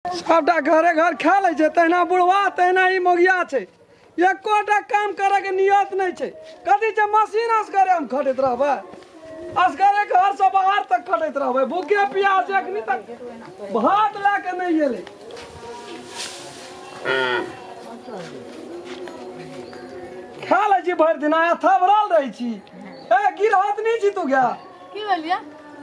सबटा घरे घर खा ले छे, तहिना बुढ़वा तहिना ई मोगिया छे। एकोटा काम करे के नियत नहीं छे। कथी छे मशीन असगरे हम खटैत रहबे, असगरे घर से बाहर तक खटैत रहबे। भूखे प्यास एखनी तक भात ला के नहीं एले। खा ले छी भर दिन, आया थबरल रही छी। ए गिरहत नहीं छी तू गया की बोलिया?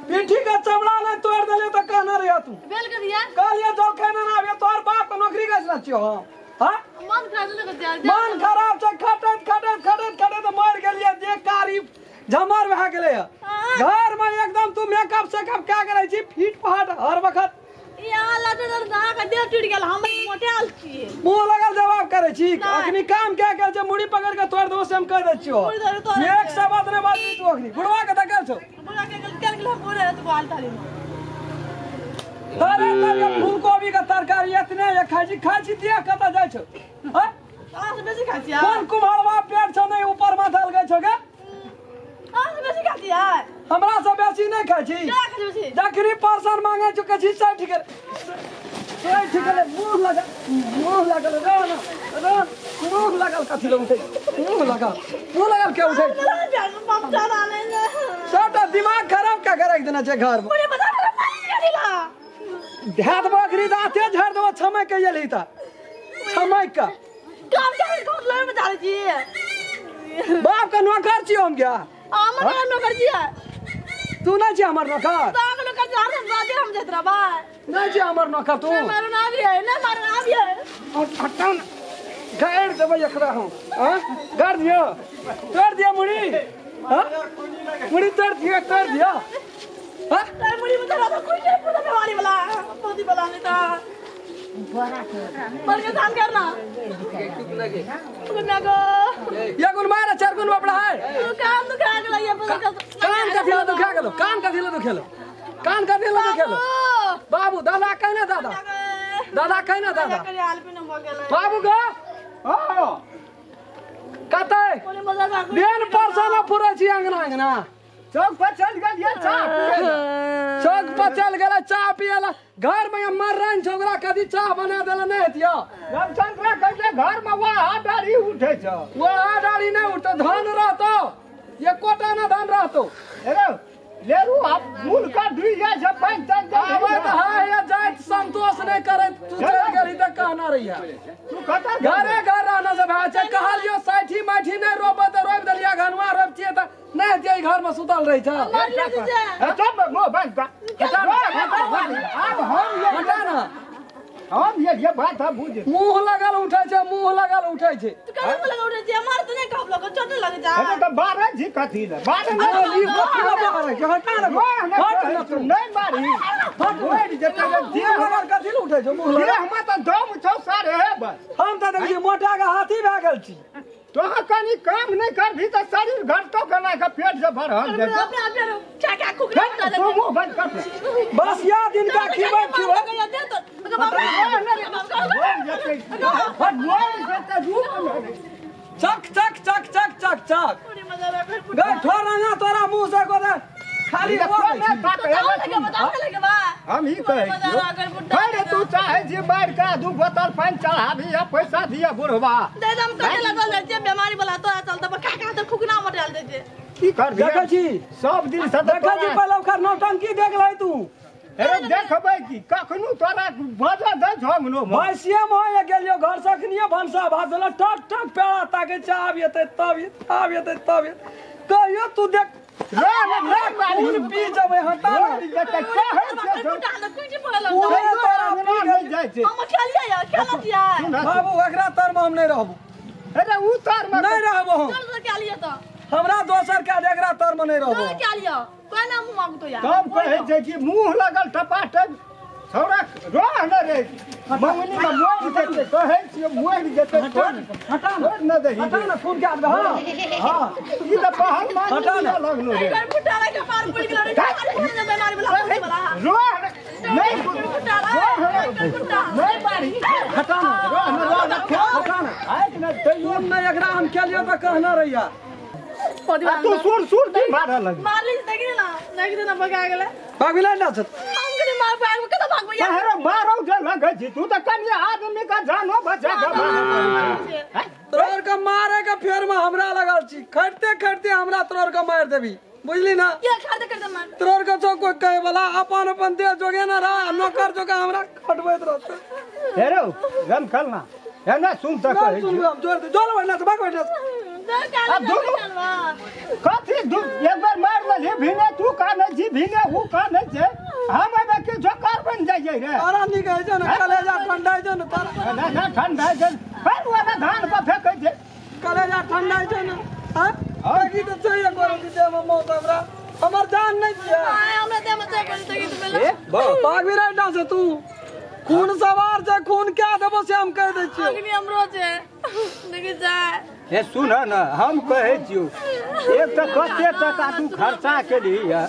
पीठी का चमड़ा नहीं तोड़ देले तो कहना रहिया तू। बेल कर दिया कहलिए जल खाना ना आवे, तोर बाप के नौकरी कैसे छियो हम? हां मन खराब न कर दिया। मन खराब छ, खटत मर गेलिए। जे कारी झमर भए गेले घर में एकदम तू मेकअप सेकअप क्या करे छी? फीट फाट हर वक्त यहाँ लटल दा का देह टूट गेल। हम मोटे आल छी, मुंह लगल जवाब करे छी। अखनी काम क्या कर छ? मुड़ी पकड़ के तोड़ दो से हम कह दे छियो। एक शब्द ने बात तू अखनी बुढ़वा के देखल छ। बुढ़ा के गल गेल बोले तो बाल थाली में तारे फूल गोभी का तरकारी इतने ये खाई छी दिया कत जाय छ? हां आज बेसी खाती है। कौन कुम्हारवा पेट छ नहीं ऊपर माथा लगे छ गे? आज बेसी खाती है। हमरा से बेसी नहीं खाई छी। क्या खाती बेसी? जखरी परसन मांगे छ के छी सब ठीक है। मुंह लगल मुंह लगल कथी लो उठे? मुंह लगल के उठे? सबटा दिमाग खराब क्या करे देना छै घर में? मुझे बता मेरा पानी का दिला ध्यात बकरी दाते झड़ दो छमय के यली त छमय का काम के कौन लड़ में डाल जी। बाप का नौकर छी हम क्या? हम न कर दिया। तू नहीं छी हमर नौकर? दाग न कर जा हम बाजे हम जतरा बा नहीं छी हमर नौकर तू? मारो ना भी है ना, मारो ना भी है। और हटाओ ना, गाड़ देबै एकरा हम। हां गाड़ दियो, तोड़ दियो मुड़ी। हां मुड़ी तोड़ दियो। हां तार मुड़ी में तो कोई नहीं पूरा बीमारी वाला पोती वाला नहीं था। पर के धान करना गुना को ये गुण मारा चार गुण बपड़ा है। तू काम तो खा गला ये कान का दिलो दुखा गेलो, कान का दिलो दुखेलो, कान का दिलो दुखेलो। बाबू दादा कहना दादा कहना दादा हाल पे न हो गेला बाबू गो हां कतै बोले मजा का बेन परसाना पुरै छी अंगना चौक पर चल गेल ये चाह चौक पर चल गेला चाह पियला। घर में मर्रन छोकरा कदी चाह बना देला नहीं हतिया। रामचंद्र कहले घर में वह डाड़ी उठे छ। वह डाड़ी नहीं उठतो, धान रहतो ये कोटा ना धान रहतो। अरे लेरू आप मूल का दुई जाय छ पांच तन आवे त हां ये जाइत संतोष नहीं करे। तू चल गेली त कहना रहिया तू कता घरे घर रहना से भाई छ। कहलियो साठी माठी नहीं रोपे त रोप देलिया, घनवा रोप छिए त नहीं जे घर में सुतल रही छ। तब मो बंद का अब हम ये बात हम बुझे। मुंह लगल उठे छे, मुंह लगल उठे छे। तू काम लगा उठे जे मार तो नहीं कहब लगा चोट लग जा। अरे तो 12 जी कथी न 12 ई कथी लगा मारे के हटा ना हट ना तू नहीं मारी हट ओए जते जी लगल कथी ल उठे छे मुंह ये लगल? हम तो दम छ सारे है बस। हम त देखी मोटा के हाथी भए गेल छी। तो कनी काम नहीं कर भी तो शरीर घर तो गला का पेट से भरल अपने जाए। अपने क्या क्या कुकरा डाल तो मुंह बंद कर बस या दिन का खिबै खिबै दे तो बाबा चक चक चक चक चक चक पूरी मजा रहा गए ठोरना तोरा मुंह से को खाली वो लगे बा हम ही कहे अरे तू चाहे जी बाढ़ का 2 बोतल पानी चढ़ाबी या पैसा दिया बुढ़वा दे दम तो लगल जे बीमारी वाला तो चलता बा का तो फुकना मत डाल दे जे की कर देखा छी सब दिन से देखा छी पहले ओकर नौटंकी देख ले तू। अरे देखबै की कखनु तोरा बजा दे झमनो भैंसिया में गेलियो घर से खनिया भंसा भात देला टक टक पेड़ा ताके चाब येते तब कहियो तू देख रे पी जबे हटा बाबू एकरा तर में हम नहीं रहबू। अरे उतर में नहीं रहबो हम, क्या लिया तो हमरा दोसर का एकरा तर में नहीं रहबो। क्या लिया कोई ना मुंह मांग तो यार तब कहे छै कि मुंह लगल टपाटक छौरा रोह न रे मंगनी में मोर देते कहे छै मोर देते हटा न दही हटा ना फोन के आदमी। हां ई त पहल मान हटा ना लगनो रे कर फुटाला के पार पड़ गेल रे बीमारी वाला रोह नहीं फुटा नहीं मारी हटा ना रोह न हटा ना आइ न तैयो तुम नहीं एकरा हम के लिए तो कहना रहिया। तू सुर की मारल लगी मार ली देख ना भगा गेले भाग भी नहीं ना हम के मार भाग के तो भाग पहरे बारो जे लगे छी तू तो कनी आदमी का जानो बचा के तोर के मारे के फेर में हमरा लगल छी खटते खटते हमरा तोर के मार देबी बुझली ना ये खाते करते मार तोर के जो कोई कहे वाला अपन अपन दे जोगे ना रहा नौकर जोगे हमरा खटबैत रहते हेरो रम खलना है ना सुन तक ना सुन हम जोर दे जोर बैठना भाग बैठना अब कथी दू एक बार मार ले भिने तू का नहीं जी भिने हु का नहीं जे हम अब के जोकर बन जाइए रे तारा निकल जे ना कलेजा ठंडा जे ना तारा ना ठंडा जे पर वाला धान पर फेंक जे कलेजा ठंडा जे ना हां आगी तो चाहिए करे दे में मौत हमरा हमर जान नहीं छिए हमरा दे में चाहिए तो की बेला भाग भी रहना से तू खून सवार से खून क्या देबो से हम कह दे छिए अग्नि हमरो छे देखि जाए ए सुन ना हम कहे छियो एक तो कते टका तू खर्चा केली है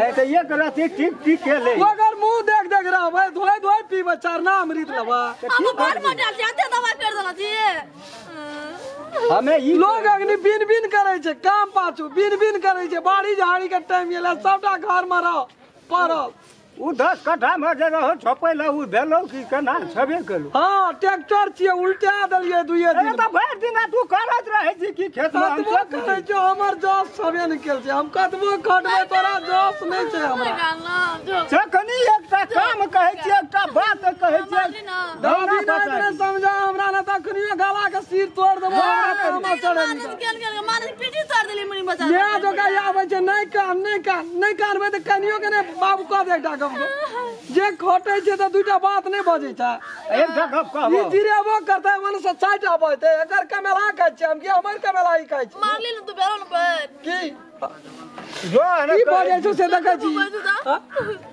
ए तो एक राती ठीक ठीक के ले अगर मुंह देख देख रहा भाई धोए धोए पीबे चारना अमृत लबा हम बाहर में डाल जाते दवा कर देना चाहिए हमें ई लोग अग्नि बिन बिन करे छे काम पाछू बिन बिन करे छे बाड़ी झाड़ी के टाइम एला सबटा घर में रह परल उ 10 कट्ठा में जे रहो छपैला उ भेलो की केना छबे कलू हां ट्रैक्टर छिए उल्टा देलिए दुइए दिन तो भर दिन तू करत रहे छी की खेत में हम कतबो करे छे हमर जोश सबे निकल छे हम कतबो खटबे तोरा जोश नहीं छे हमरा गाना जो जखनी एकटा काम कहे छी एकटा बात कहे छी दादी ने समझा हमरा ना तखनी गला के सिर तोड़ देबो हमरा करमा चढ़े केन माने पीठी तोड़ देली मनी बचा ले जो का आवे छे नहीं कानबे त कनियो के ने बाबू कह दे एकटा जे खोटे छे त दुटा बात नहीं बजे छे एकटा गप कहबो ई जिरेबो करता है मन से साइड आबते एकर कमेला कहै छै हम कि हमर कमेला ही कहै छै मार ली तू बेरो न पर की जो है की बजे छै से देखै छी हाँ?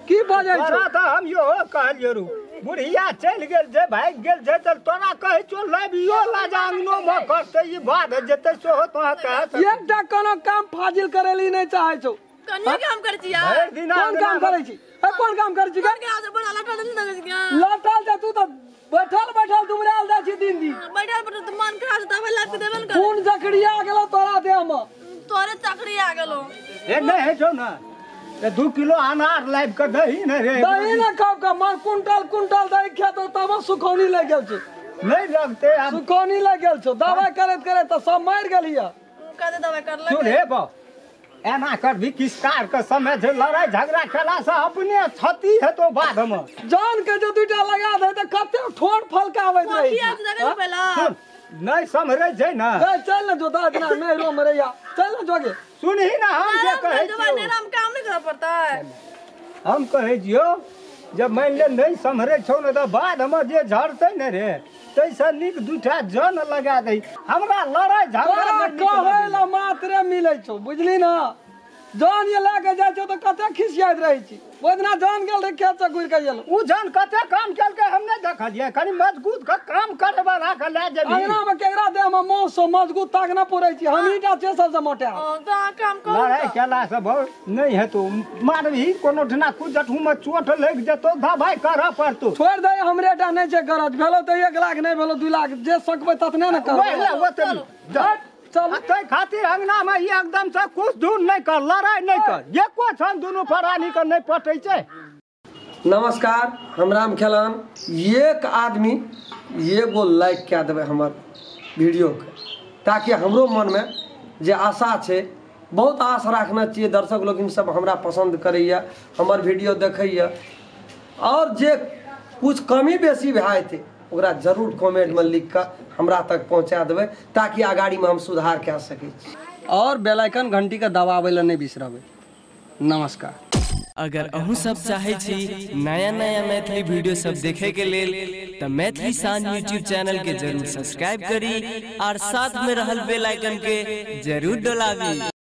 की बजे छै तोरा तो हम यो कहलियो रु बुढ़िया चल गेल जे भाग गेल जे त तोरा कहै छो लबियो लाजांगनो म करते ई बात जेते सो तो कह एकटा कोनो काम फाजिल करेली नहीं चाहे छौ कन्या काम कर छी यार भर दिन कौन काम करे छी कौन काम करे छी के आज बड़ा लटा नहीं लगे क्या लटल जा तू तो बैठल दुमराल जा छी दिन दिन बैठल पर तो मन खराब दवा लाग के देबन कर खून जकड़िया गेलो तोरा देह में तोरे चकरी आ गेलो ए नहीं है छो ना ते 2 किलो अनार लाइव के दही न रे दही ना खाओ का मन कुंटल दही खेतो तब सुखौनी लग गेल छै नहीं लगते अब सुखौनी लग गेल छौ दवाई करत तो सब मार गेलिया कदे दवा कर सुन ले हे बा एना कर भी किस कार के समय जे लड़ाई झगड़ा खेला से अपने क्षति हेतो बाद में जान के जो दुटा लगा दे त कते ठोड़ फलकावैत रही किया तू देखा पहला सुन नहीं समझे छै ना चल ना जो दादना नहीं रो मरैया चल ना जोगे सुनही ना हम जे कहे दवा ने हम काम नहीं कर पड़ता है हम कहे जियो जब मान ले नहीं समझे छौ न त बाद में जे झड़ते न रे तैसा निक दुटा जन लगा दे हमरा लड़ाई झगड़ा में कहैला मात्र मिलै छौ बुझली ना जान ये लेके जाय छौ त कते खिसियात रहै छी ओतना जान गेल रे खेत से घुर के गेल उ जन कते काम केल के हम नहीं देखलिए कनी मजबूत का काम करे वाला के ले जेबी अंगना में केकरा देह में मौस सो मजबूत ताक ना पुरै छी हमहीटा छे सबसे मोटा तो काम कर लड़ाई केला से बहुत नहीं हेतु मारही कोनो ठना कुजठू में चोट लग जतो दवाई करऽ पड़तो छोड़ दे हमरे टा नहीं छे गरज भेलो त 1 लाख नहीं भेलो 2 लाख जे सकबै ततने न वही करबै ओते चल ते खातिर अंगना में ये एकदम से कुछ दूर नहीं कर लड़ाई नहीं कर एको छन दुनु फरानी कर नहीं पटै छै नमस्कार हम राम खेलान एक आदमी एगो लाइक क्या देवे हमर वीडियो के ताकि हमरो मन में जे आशा छे बहुत आशा रखना चाहिए दर्शक लोग सब हमरा पसंद करैया हमर वीडियो देखैया और जे कुछ कमी बेसी भए थे ओकरा जरूर कमेंट में लिख कर हमरा तक पहुंचा देवे ताकि आगाड़ी में हम सुधार कऽ सकै छी और बेल आइकन घंटी के दबावे ला नहीं बिसरबै नमस्कार अगर अहू सब चाहे छी नया नया मैथिली वीडियो सब देखे के लेल त मैथिली साँझ यूट्यूब चैनल के जरूर सब्सक्राइब करी और साथ में रहल बेल आइकन के जरूर दबावी।